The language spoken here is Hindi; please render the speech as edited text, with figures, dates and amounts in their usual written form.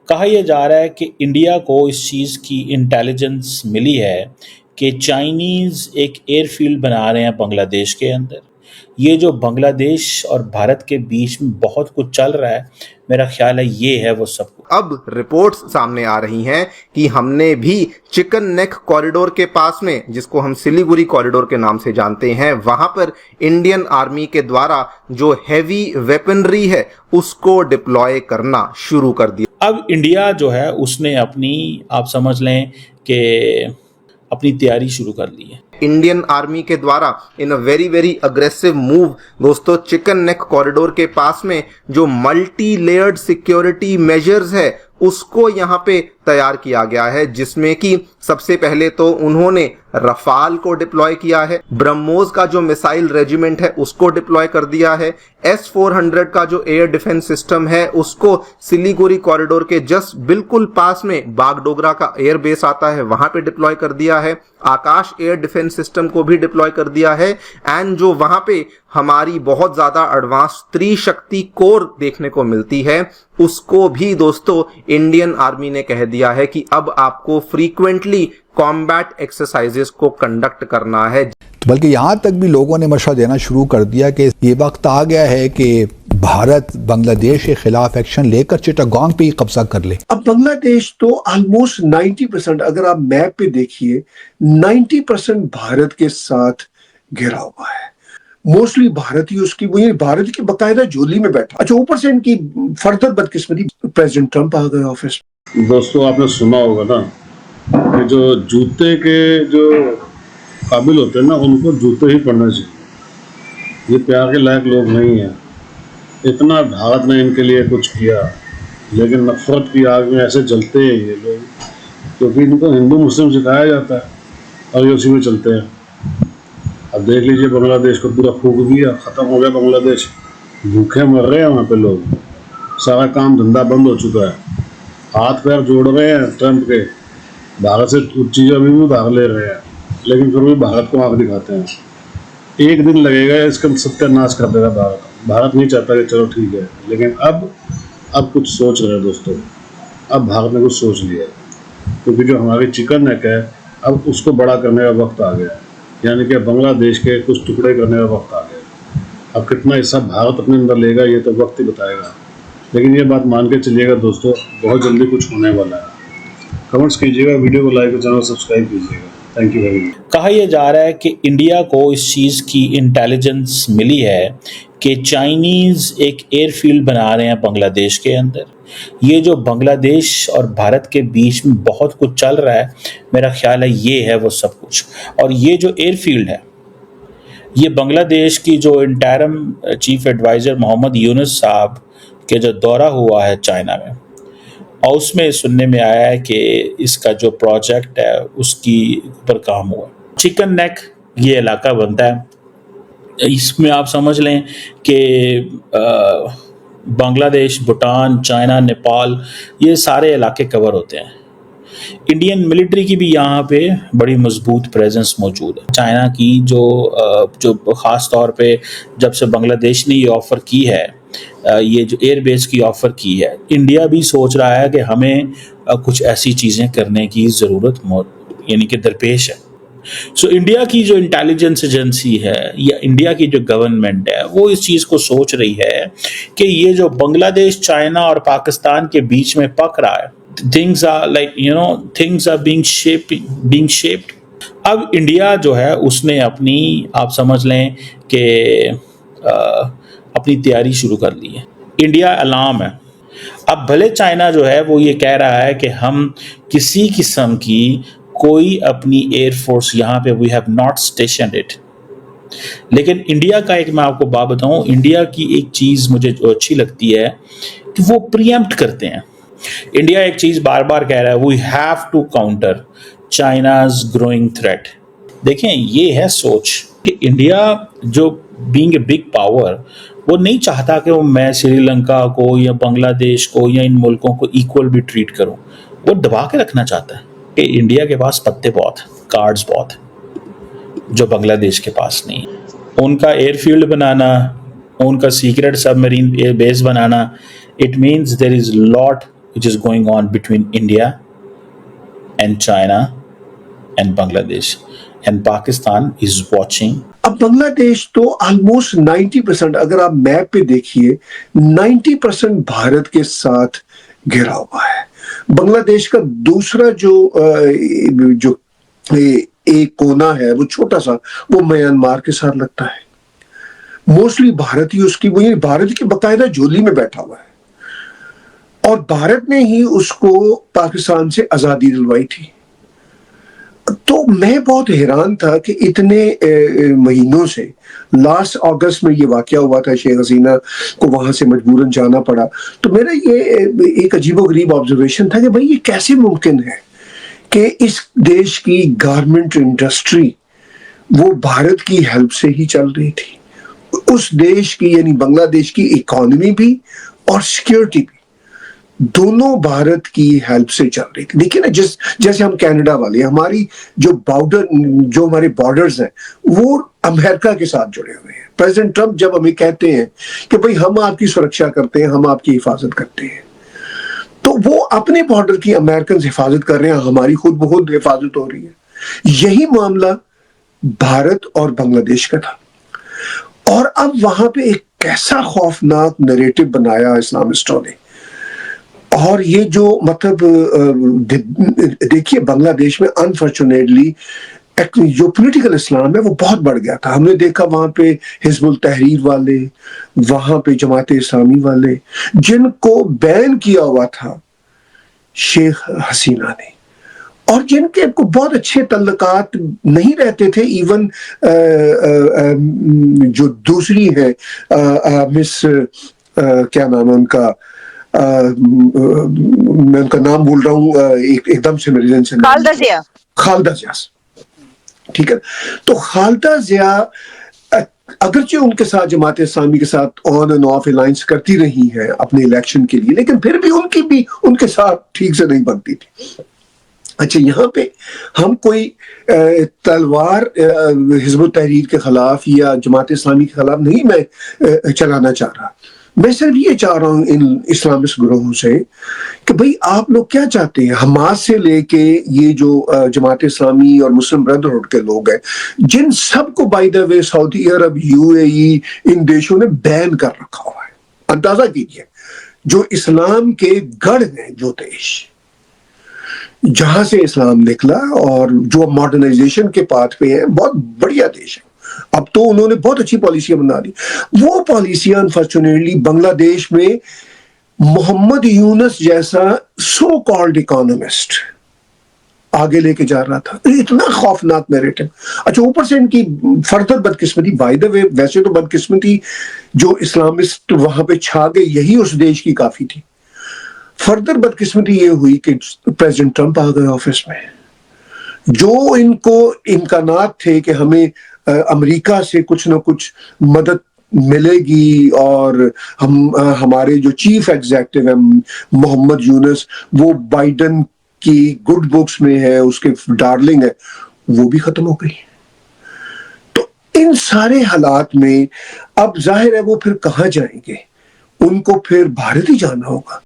कहा यह जा रहा है कि इंडिया को इस चीज़ की इंटेलिजेंस मिली है कि चाइनीज़ एक एयरफील्ड बना रहे हैं बांग्लादेश के अंदर। ये जो बांग्लादेश और भारत के बीच में बहुत कुछ चल रहा है, मेरा ख्याल है ये है वो सब कुछ। अब रिपोर्ट्स सामने आ रही हैं कि हमने भी चिकन नेक कॉरिडोर के पास में, जिसको हम सिलीगुड़ी कॉरिडोर के नाम से जानते हैं, वहां पर इंडियन आर्मी के द्वारा जो हैवी वेपनरी है उसको डिप्लॉय करना शुरू कर दिया। अब इंडिया जो है उसने अपनी, आप समझ लें कि अपनी तैयारी शुरू कर ली है। इंडियन आर्मी के द्वारा इन अ वेरी अग्रेसिव मूव दोस्तों, चिकन नेक कॉरिडोर के पास में जो मल्टी लेयर्ड सिक्योरिटी मेजर्स है उसको यहां पे तैयार किया गया है, जिसमें कि सबसे पहले तो उन्होंने रफाल को डिप्लॉय किया है, ब्रह्मोस का जो मिसाइल रेजिमेंट है उसको डिप्लॉय कर दिया है, S-400 का जो एयर डिफेंस सिस्टम है उसको सिलीगुड़ी कॉरिडोर के जस्ट बिल्कुल पास में बागडोगरा का एयर बेस आता है वहां पे डिप्लॉय कर दिया है, आकाश एयर डिफेंस सिस्टम को भी डिप्लॉय कर दिया है, एंड जो वहां पे हमारी बहुत ज्यादा एडवांस त्रिशक्ति कोर देखने को मिलती है उसको भी दोस्तों इंडियन आर्मी ने कह दिया है कि अब आपको फ्रीक्वेंटली कॉम्बैट एक्सरसाइजेस को कंडक्ट करना है। बल्कि यहां तक भी लोगों ने मशवरा देना शुरू कर दिया कि ये वक्त आ गया है कि भारत बांग्लादेश के खिलाफ एक्शन लेकर चिटागोंग पे ही कब्जा कर ले। अब बांग्लादेश तो ऑलमोस्ट 90%, अगर आप मैप पे देखिए 90% भारत के साथ घिरा हुआ है। मोस्टली भारत ही उसकी, वही भारत की बकायदा झोली में बैठा। अच्छा, ऊपर से इनकी फर्दर बदकिस्मती, प्रेसिडेंट ट्रंप आ गए ऑफिस। दोस्तों आपने सुना होगा ना कि जो जूते के जो काबिल होते हैं ना उनको जूते ही पड़ने चाहिए। ये प्यार के लायक लोग नहीं हैं। इतना भारत ने इनके लिए कुछ किया, लेकिन नफरत की आग में ऐसे जलते हैं ये लोग, क्योंकि इनको हिंदू मुस्लिम सिखाया जाता है और ये उसी में चलते हैं। अब देख लीजिए, बांग्लादेश को पूरा फूंक दिया, ख़त्म हो गया बांग्लादेश। भूखे मर रहे हैं वहाँ पे लोग, सारा काम धंधा बंद हो चुका है, हाथ पैर जोड़ रहे हैं ट्रंप के, भारत से कुछ चीज़ें अभी भी उधार ले रहे हैं, लेकिन फिर भी भारत को आँख दिखाते हैं। एक दिन लगेगा इसका सत्यानाश कर देगा भारत। भारत नहीं चाहता कि चलो ठीक है, लेकिन अब कुछ सोच रहे हैं दोस्तों। अब भारत ने कुछ सोच लिया, क्योंकि जो हमारी चिकन नेक है अब उसको बड़ा करने का वक्त आ गया है, यानी कि बांग्लादेश के कुछ टुकड़े करने का वक्त आ गया। अब कितना हिस्सा भारत अपने अंदर लेगा ये तो वक्त ही बताएगा, लेकिन ये बात मान के चलिएगा दोस्तों, बहुत जल्दी कुछ होने वाला है। कमेंट्स कीजिएगा, वीडियो को लाइक और चैनल सब्सक्राइब कीजिएगा। Thank you very much. कहा यह जा रहा है कि इंडिया को इस चीज़ की इंटेलिजेंस मिली है कि चाइनीज़ एक एयरफील्ड बना रहे हैं बांग्लादेश के अंदर। ये जो बांग्लादेश और भारत के बीच में बहुत कुछ चल रहा है, मेरा ख्याल है ये है वो सब कुछ। और ये जो एयरफील्ड है, ये बांग्लादेश की जो interim chief adviser Mohammad Yunus साहब के जो दौरा हुआ है चाइना में, और उसमें सुनने में आया है कि इसका जो प्रोजेक्ट है उसकी ऊपर काम हुआ। चिकन नेक ये इलाका बनता है, इसमें आप समझ लें कि बांग्लादेश, भूटान, चाइना, नेपाल, ये सारे इलाके कवर होते हैं। इंडियन मिलिट्री की भी यहाँ पे बड़ी मजबूत प्रेजेंस मौजूद है। चाइना की जो ख़ास तौर पे जब से बांग्लादेश ने ये ऑफ़र की है, ये जो एयरबेस की ऑफ़र की है, इंडिया भी सोच रहा है कि हमें कुछ ऐसी चीज़ें करने की ज़रूरत यानी कि दरपेश है। सो इंडिया की जो इंटेलिजेंस एजेंसी है या इंडिया की जो गवर्नमेंट है वो इस चीज़ को सोच रही है कि ये जो बांग्लादेश, चाइना और पाकिस्तान के बीच में पक रहा है, things are like things are being shaped। अब इंडिया जो है उसने अपनी, आप समझ लें कि अपनी तैयारी शुरू कर ली है। इंडिया अलार्म है। अब भले चाइना जो है वो ये कह रहा है कि हम किसी किस्म की कोई अपनी एयरफोर्स यहाँ पे we have not stationed it, लेकिन इंडिया का एक मैं आपको बात बताऊँ, इंडिया की एक चीज़ मुझे जो अच्छी लगती है कि वो प्रीएम्प्ट करते हैं। इंडिया एक चीज़ बार बार कह रहा है, we have to counter China's growing threat. देखें, ये है सोच कि इंडिया जो बीइंग ए बिग पावर, वो नहीं चाहता कि वो मैं श्रीलंका को या बांग्लादेश को या इन मुल्कों को इक्वल भी ट्रीट करूं। वो दबा के रखना चाहता है कि इंडिया के पास पत्ते बहुत, कार्ड्स बहुत, जो बांग्लादेश के पास नहीं है। उनका एयरफील्ड बनाना, उनका सीक्रेट सबमरीन बेस बनाना, it means there is lot which is going on between India and China and Bangladesh, and Pakistan is watching. अब बांग्लादेश तो ऑलमोस्ट 90%, अगर आप मैप पे देखिए 90% भारत के साथ घिरा हुआ है। बांग्लादेश का दूसरा जो एक कोना है वो छोटा सा, वो म्यांमार के साथ लगता है। मोस्टली भारत ही उसकी, वही भारत की बकायदा झोली में बैठा हुआ है और भारत ने ही उसको पाकिस्तान से आजादी दिलवाई थी। तो मैं बहुत हैरान था कि इतने महीनों से, लास्ट अगस्त में ये वाकया हुआ था, शेख हसीना को वहां से मजबूरन जाना पड़ा। तो मेरा ये एक अजीबोगरीब ऑब्जर्वेशन था कि भाई ये कैसे मुमकिन है कि इस देश की गारमेंट इंडस्ट्री वो भारत की हेल्प से ही चल रही थी। उस देश की यानी बांग्लादेश की इकोनॉमी भी और सिक्योरिटी भी दोनों भारत की हेल्प से चल रही थी। देखिए ना, जैसे हम कनाडा वाले, हमारी जो हमारे बॉर्डर्स हैं वो अमेरिका के साथ जुड़े हुए हैं। प्रेसिडेंट ट्रंप जब हमें कहते हैं कि भाई हम आपकी सुरक्षा करते हैं, हम आपकी हिफाजत करते हैं, तो वो अपने बॉर्डर की अमेरिकन हिफाजत कर रहे हैं, हमारी खुद ब खुद हिफाजत हो रही है। यही मामला भारत और बांग्लादेश का था। और अब वहां पे एक कैसा खौफनाक नैरेटिव बनाया इस्लामिस्टों ने। और ये जो मतलब देखिए, बांग्लादेश में अनफॉर्चुनेटली जो पॉलिटिकल इस्लाम है वो बहुत बढ़ गया था। हमने देखा वहां पे हिजबुल तहरीर वाले, वहां पे जमात इस्लामी वाले, जिनको बैन किया हुआ था शेख हसीना ने, और जिनके को बहुत अच्छे तल्लकात नहीं रहते थे। इवन जो दूसरी है मिस क्या नाम है उनका, मैं उनका नाम भूल रहा हूँ एकदम से मेरे जहन से, खालदा जिया। ठीक है, तो खालदा जिया अगरचे उनके साथ जमात इस्लामी के साथ ऑन एंड ऑफ अलायंस करती रही है अपने इलेक्शन के लिए, लेकिन फिर भी उनके साथ ठीक से नहीं बनती थी। अच्छा, यहाँ पे हम कोई तलवार हिजबुल तहरीर के खिलाफ या जमात इस्लामी के खिलाफ नहीं मैं चलाना चाह रहा। मैं सिर्फ ये चाह रहा हूँ इन इस्लामिस्ट ग्रोहों से कि भाई आप लोग क्या चाहते हैं। हमास से लेके ये जो जमात इस्लामी और मुस्लिम ब्रदरहुड के लोग हैं, जिन सबको by the way Saudi Arab, UAE, इन देशों ने बैन कर रखा हुआ है। अंदाजा कीजिए, जो इस्लाम के गढ़ हैं, जो देश जहां से इस्लाम निकला और जो मॉडर्नाइजेशन के पाथ पे है, बहुत बढ़िया देश है। अब तो उन्होंने बहुत अच्छी पॉलिसियां बना दी। वो पॉलिसियां अनफॉर्चुनेटली बांग्लादेश में मोहम्मद यूनुस जैसा सो कॉल्ड इकोनॉमिस्ट आगे लेके जा रहा था। इतना खौफनाक नैरेटिव। अच्छा, ऊपर से इनकी फर्दर बदकिस्मती, बाय द वे वैसे तो बदकिस्मती जो इस्लामिस्ट वहां पे छा गए यही उस देश की काफी थी। फर्दर बदकिस्मती ये हुई कि प्रेसिडेंट ट्रंप आ गए ऑफिस में। जो इनको इम्कानात थे कि हमें अमेरिका से कुछ ना कुछ मदद मिलेगी और हमारे जो चीफ एग्जीक्यूटिव है मोहम्मद यूनुस, वो बाइडन की गुड बुक्स में है, उसके डार्लिंग है, वो भी खत्म हो गई। तो इन सारे हालात में अब जाहिर है वो फिर कहां जाएंगे, उनको फिर भारत ही जाना होगा।